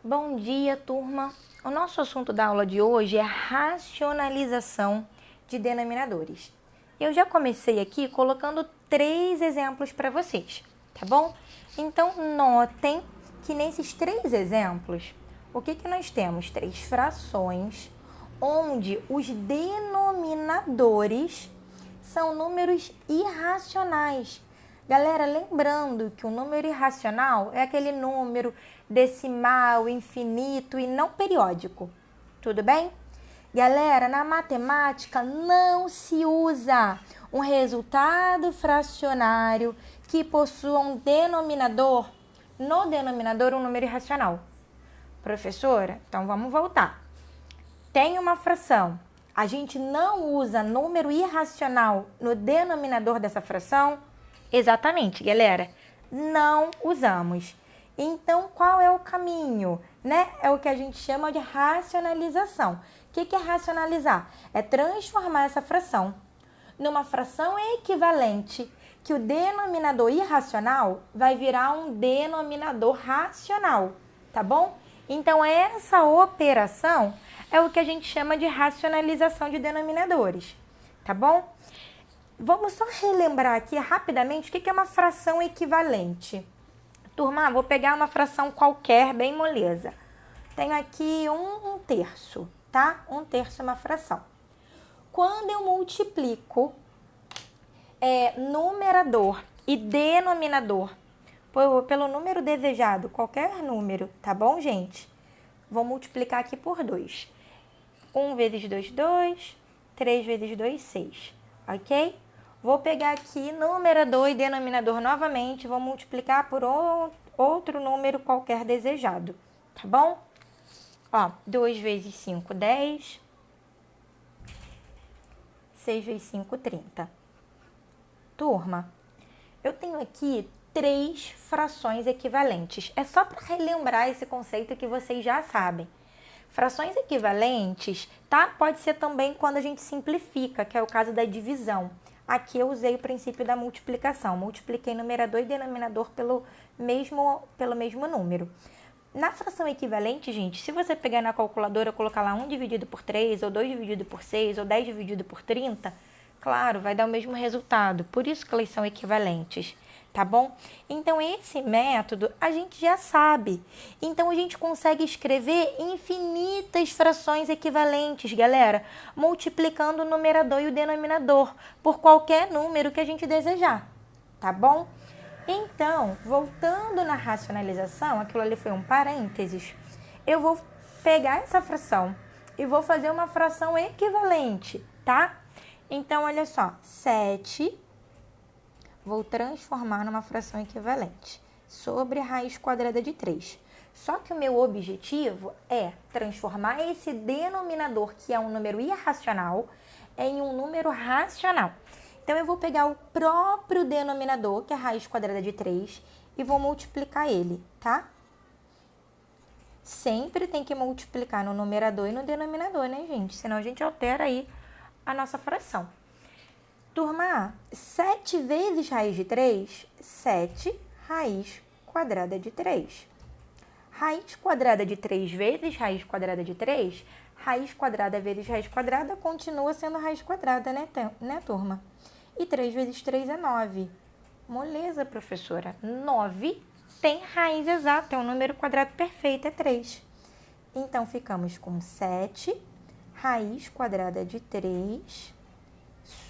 Bom dia, turma! O nosso assunto da aula de hoje é racionalização de denominadores. Eu já comecei aqui colocando 3 exemplos para vocês, tá bom? Então, notem que nesses 3 exemplos, o que nós temos? 3 frações, onde os denominadores são números irracionais. Galera, lembrando que o número irracional é aquele número decimal, infinito e não periódico. Tudo bem? Galera, na matemática não se usa um resultado fracionário que possua um denominador, no denominador um número irracional. Professora, então vamos voltar. Tem uma fração. A gente não usa número irracional no denominador dessa fração? Exatamente, galera. Não usamos. Então, qual é o caminho? É o que a gente chama de racionalização. O que é racionalizar? É transformar essa fração numa fração equivalente, que o denominador irracional vai virar um denominador racional, tá bom? Então, essa operação é o que a gente chama de racionalização de denominadores, tá bom? Vamos só relembrar aqui rapidamente o que é uma fração equivalente. Turma, vou pegar uma fração qualquer, bem moleza. Tenho aqui um terço, tá? 1/3 é uma fração. Quando eu multiplico numerador e denominador pelo número desejado, qualquer número, tá bom, gente? Vou multiplicar aqui por 2. 1 vezes 2, 2. 3 vezes 2, 6. Ok? Vou pegar aqui numerador e denominador novamente, vou multiplicar por outro número qualquer desejado, tá bom? Ó, 2 vezes 5, 10. 6 vezes 5, 30. Turma, eu tenho aqui 3 frações equivalentes. É só para relembrar esse conceito que vocês já sabem. Frações equivalentes, tá? Pode ser também quando a gente simplifica, que é o caso da divisão. Aqui eu usei o princípio da multiplicação. Multipliquei numerador e denominador pelo mesmo número. Na fração equivalente, gente, se você pegar na calculadora e colocar lá 1 dividido por 3, ou 2 dividido por 6, ou 10 dividido por 30, claro, vai dar o mesmo resultado. Por isso que elas são equivalentes, tá bom? Então, esse método a gente já sabe. Então, a gente consegue escrever infinitas frações equivalentes, galera, multiplicando o numerador e o denominador por qualquer número que a gente desejar, tá bom? Então, voltando na racionalização, aquilo ali foi um parênteses, eu vou pegar essa fração e vou fazer uma fração equivalente, tá? Então, olha só, 7, vou transformar numa fração equivalente sobre a raiz quadrada de 3. Só que o meu objetivo é transformar esse denominador, que é um número irracional, em um número racional. Então, eu vou pegar o próprio denominador, que é a raiz quadrada de 3, e vou multiplicar ele, tá? Sempre tem que multiplicar no numerador e no denominador, né, gente? Senão a gente altera aí a nossa fração. Turma, 7 vezes raiz de 3, 7 raiz quadrada de 3. Raiz quadrada de 3 vezes raiz quadrada de 3, raiz quadrada vezes raiz quadrada continua sendo raiz quadrada, né, turma? E 3 vezes 3 é 9. Moleza, professora. 9 tem raiz exata, é um número quadrado perfeito, é 3. Então, ficamos com 7 raiz quadrada de 3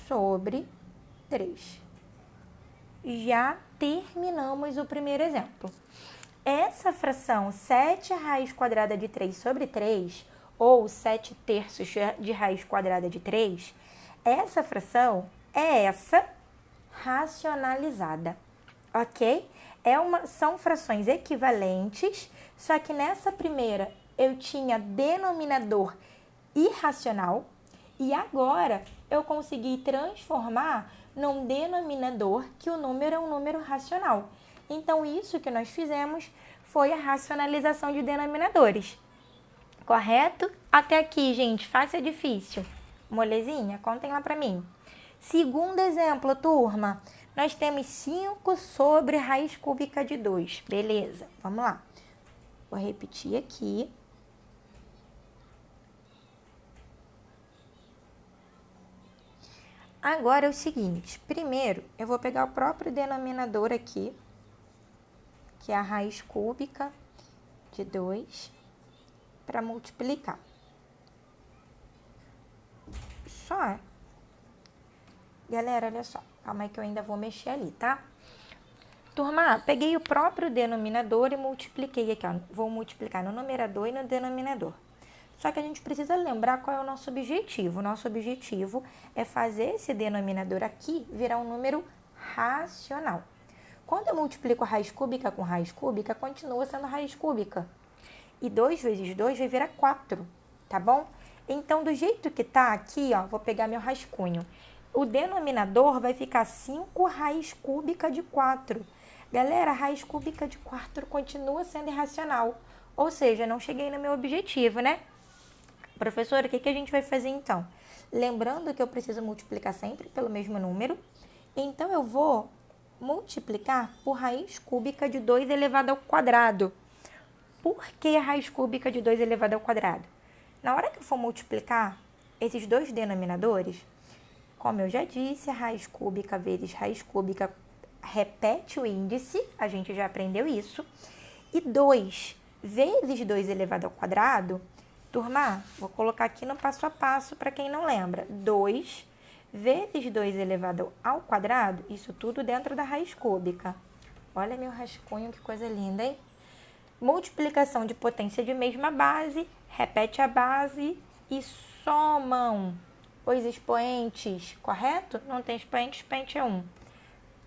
sobre 3. Já terminamos o primeiro exemplo. Essa fração 7 raiz quadrada de 3 sobre 3, ou 7/3 de raiz quadrada de 3, essa fração é essa racionalizada, ok? São frações equivalentes, só que nessa primeira eu tinha denominador irracional e agora eu consegui transformar num denominador que o número é um número racional. Então, isso que nós fizemos foi a racionalização de denominadores. Correto? Até aqui, gente, fácil ou difícil? Molezinha? Contem lá pra mim. Segundo exemplo, turma, nós temos 5 sobre raiz cúbica de 2. Beleza, vamos lá. Vou repetir aqui. Agora é o seguinte, primeiro eu vou pegar o próprio denominador aqui, que é a raiz cúbica de 2, para multiplicar. Só, galera, olha só, calma aí que eu ainda vou mexer ali, tá? Turma, peguei o próprio denominador e multipliquei aqui, ó. Vou multiplicar no numerador e no denominador. Só que a gente precisa lembrar qual é o nosso objetivo. O nosso objetivo é fazer esse denominador aqui virar um número racional. Quando eu multiplico raiz cúbica com raiz cúbica, continua sendo raiz cúbica. E 2 vezes 2 vai virar 4, tá bom? Então, do jeito que tá aqui, ó, vou pegar meu rascunho. O denominador vai ficar 5 raiz cúbica de 4. Galera, a raiz cúbica de 4 continua sendo irracional. Ou seja, não cheguei no meu objetivo, né? Professora, o que a gente vai fazer então? Lembrando que eu preciso multiplicar sempre pelo mesmo número. Então, eu vou multiplicar por raiz cúbica de 2 elevado ao quadrado. Por que a raiz cúbica de 2 elevado ao quadrado? Na hora que eu for multiplicar esses dois denominadores, como eu já disse, a raiz cúbica vezes raiz cúbica repete o índice, a gente já aprendeu isso. E 2 vezes 2 elevado ao quadrado, turma, vou colocar aqui no passo a passo para quem não lembra. 2 vezes 2 elevado ao quadrado, isso tudo dentro da raiz cúbica. Olha meu rascunho, que coisa linda, hein? Multiplicação de potência de mesma base, repete a base e somam os expoentes, correto? Não tem expoente, expoente é 1.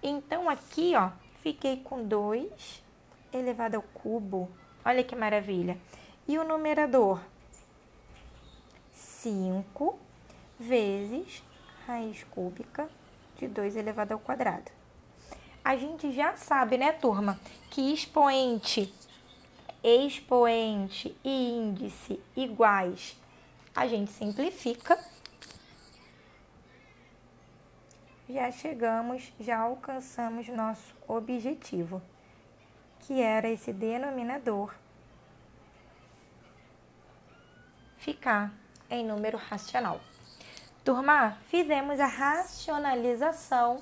Então, aqui, ó, fiquei com 2 elevado ao cubo. Olha que maravilha. E o numerador? 5 vezes raiz cúbica de 2 elevado ao quadrado. A gente já sabe, né, turma, que expoente e índice iguais, a gente simplifica. Já alcançamos nosso objetivo, que era esse denominador ficar em número racional. Turma, fizemos a racionalização,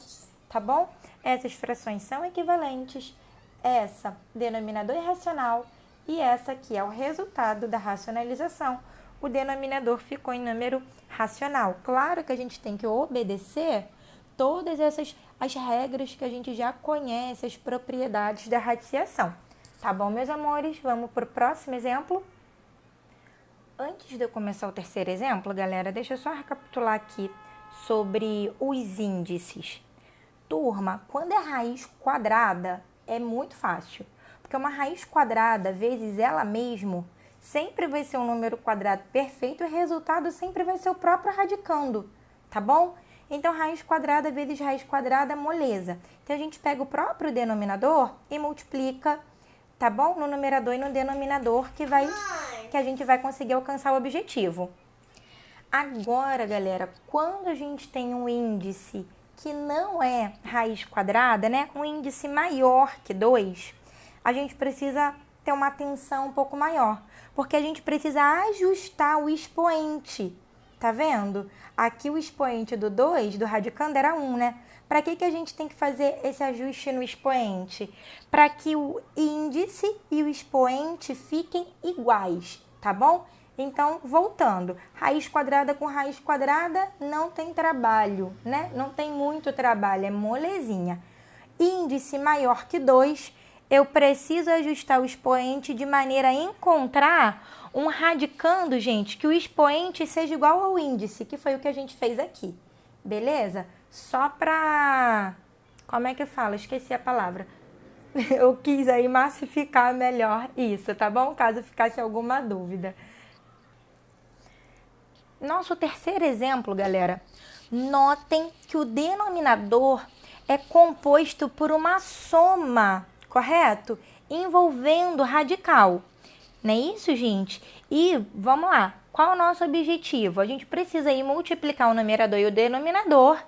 tá bom? Essas frações são equivalentes, essa denominador é racional e essa aqui é o resultado da racionalização. O denominador ficou em número racional. Claro que a gente tem que obedecer todas as regras que a gente já conhece, as propriedades da radiciação. Tá bom, meus amores? Vamos para o próximo exemplo? Antes de eu começar o terceiro exemplo, galera, deixa eu só recapitular aqui sobre os índices. Turma, quando é raiz quadrada, é muito fácil. Porque uma raiz quadrada vezes ela mesmo sempre vai ser um número quadrado perfeito e o resultado sempre vai ser o próprio radicando, tá bom? Então, raiz quadrada vezes raiz quadrada, moleza. Então, a gente pega o próprio denominador e multiplica, tá bom? No numerador e no denominador, que a gente vai conseguir alcançar o objetivo. Agora, galera, quando a gente tem um índice que não é raiz quadrada, né? Um índice maior que 2, a gente precisa ter uma atenção um pouco maior. Porque a gente precisa ajustar o expoente. Tá vendo? Aqui o expoente do 2, do radicando, era 1, né? Para que a gente tem que fazer esse ajuste no expoente? Para que o índice e o expoente fiquem iguais, tá bom? Então, voltando. Raiz quadrada com raiz quadrada não tem trabalho, né? Não tem muito trabalho, é molezinha. Índice maior que 2, eu preciso ajustar o expoente de maneira a encontrar um radicando, gente, que o expoente seja igual ao índice, que foi o que a gente fez aqui. Beleza? Só pra... Como é que fala? Esqueci a palavra. Eu quis aí massificar melhor isso, tá bom? Caso ficasse alguma dúvida. Nosso terceiro exemplo, galera. Notem que o denominador é composto por uma soma, correto? Envolvendo radical. Não é isso, gente? E vamos lá. Qual é o nosso objetivo? A gente precisa aí multiplicar o numerador e o denominador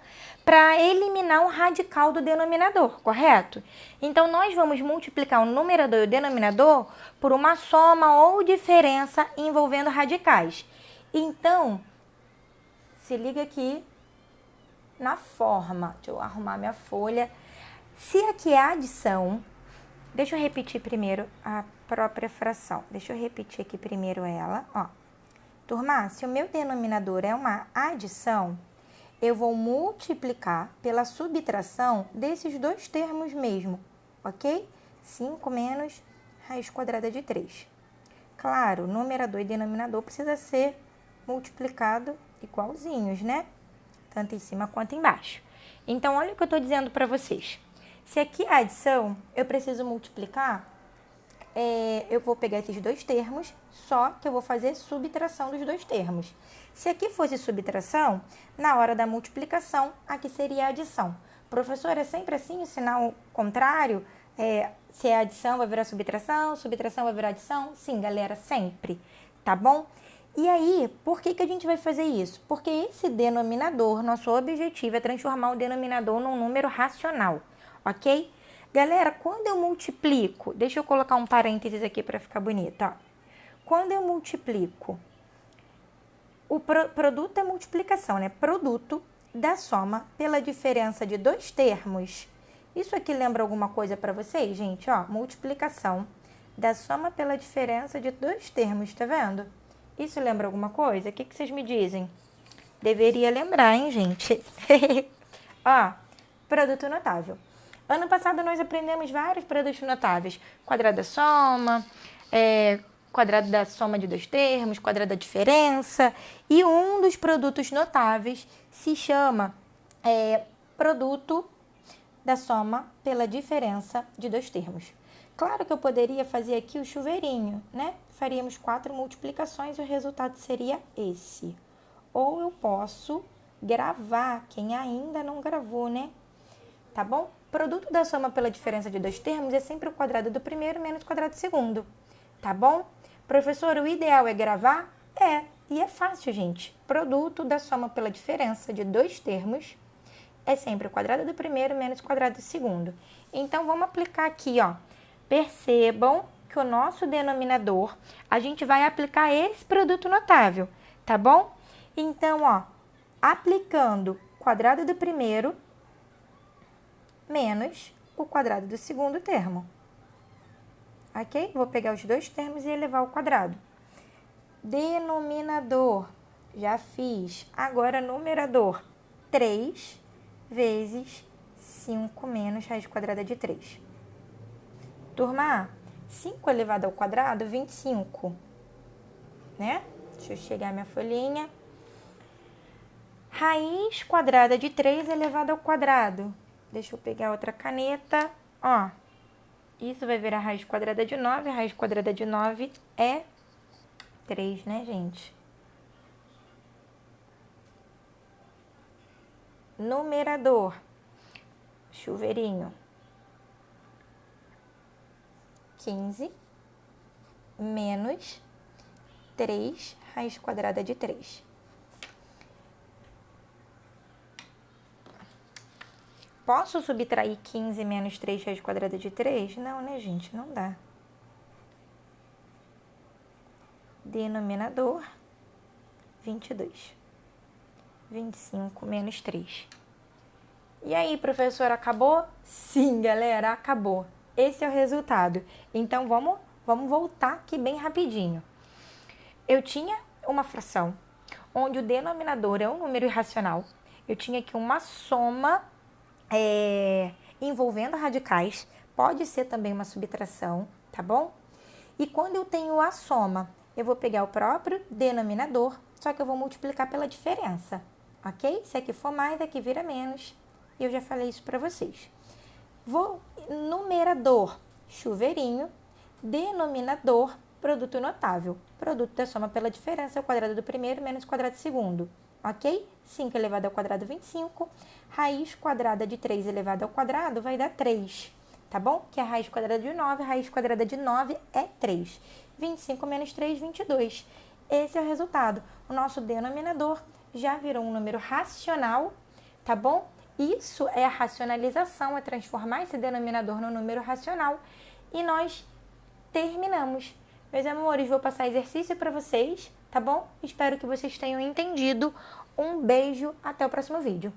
para eliminar um radical do denominador, correto? Então, nós vamos multiplicar o numerador e o denominador por uma soma ou diferença envolvendo radicais. Então, se liga aqui na forma. Deixa eu arrumar minha folha. Se aqui é adição, deixa eu repetir primeiro a própria fração. Deixa eu repetir aqui primeiro ela, ó. Turma, se o meu denominador é uma adição, eu vou multiplicar pela subtração desses dois termos mesmo, ok? 5 menos raiz quadrada de 3. Claro, numerador e denominador precisa ser multiplicado igualzinhos, né? Tanto em cima quanto embaixo. Então, olha o que eu estou dizendo para vocês. Se aqui é adição, eu preciso multiplicar, eu vou pegar esses dois termos, só que eu vou fazer subtração dos dois termos. Se aqui fosse subtração, na hora da multiplicação, aqui seria adição. Professor, é sempre assim o sinal contrário? Se é adição, vai virar subtração, subtração vai virar adição? Sim, galera, sempre, tá bom? E aí, por que a gente vai fazer isso? Porque esse denominador, nosso objetivo é transformar o denominador num número racional, ok? Galera, quando eu multiplico, deixa eu colocar um parênteses aqui para ficar bonito, ó. Quando eu multiplico, o produto é multiplicação, né? Produto da soma pela diferença de dois termos. Isso aqui lembra alguma coisa para vocês, gente? Ó, multiplicação da soma pela diferença de dois termos, tá vendo? Isso lembra alguma coisa? O que vocês me dizem? Deveria lembrar, hein, gente? Ó, produto notável. Ano passado nós aprendemos vários produtos notáveis. Quadrado da soma, quadrado da soma de dois termos, quadrado da diferença. E um dos produtos notáveis se chama produto da soma pela diferença de dois termos. Claro que eu poderia fazer aqui o chuveirinho, né? Faríamos 4 multiplicações e o resultado seria esse. Ou eu posso gravar, quem ainda não gravou, né? Tá bom? Produto da soma pela diferença de dois termos é sempre o quadrado do primeiro menos o quadrado do segundo. Tá bom? Professor, o ideal é gravar? E é fácil, gente. Produto da soma pela diferença de dois termos é sempre o quadrado do primeiro menos o quadrado do segundo. Então, vamos aplicar aqui, ó. Percebam que o nosso denominador, a gente vai aplicar esse produto notável, tá bom? Então, ó, aplicando quadrado do primeiro menos o quadrado do segundo termo. Ok? Vou pegar os dois termos e elevar ao quadrado. Denominador, já fiz. Agora, numerador, 3 vezes 5 menos raiz quadrada de 3. Turma, 5 elevado ao quadrado, 25. Né? Deixa eu chegar a minha folhinha. Raiz quadrada de 3 elevado ao quadrado. Deixa eu pegar outra caneta. Ó, isso vai virar raiz quadrada de 9. A raiz quadrada de 9 é 3, né, gente? Numerador. Chuveirinho. 15 menos 3 raiz quadrada de 3. Posso subtrair 15 menos 3 raiz quadrada de 3? Não, né, gente? Não dá. Denominador, 22. 25 menos 3. E aí, professor, acabou? Sim, galera, acabou. Esse é o resultado. Então, vamos voltar aqui bem rapidinho. Eu tinha uma fração onde o denominador é um número irracional. Eu tinha aqui uma soma envolvendo radicais, pode ser também uma subtração, tá bom? E quando eu tenho a soma, eu vou pegar o próprio denominador, só que eu vou multiplicar pela diferença, ok? Se aqui for mais, aqui vira menos, e eu já falei isso para vocês. Numerador, chuveirinho, denominador, produto notável. Produto da soma pela diferença é o quadrado do primeiro menos o quadrado do segundo. Ok? 5 elevado ao quadrado, 25. Raiz quadrada de 3 elevado ao quadrado vai dar 3. Tá bom? Que é a raiz quadrada de 9. A raiz quadrada de 9 é 3. 25 menos 3, 22. Esse é o resultado. O nosso denominador já virou um número racional, tá bom? Isso é a racionalização, é transformar esse denominador no número racional. E nós terminamos. Meus amores, vou passar exercício para vocês, tá bom? Espero que vocês tenham entendido. Um beijo, até o próximo vídeo.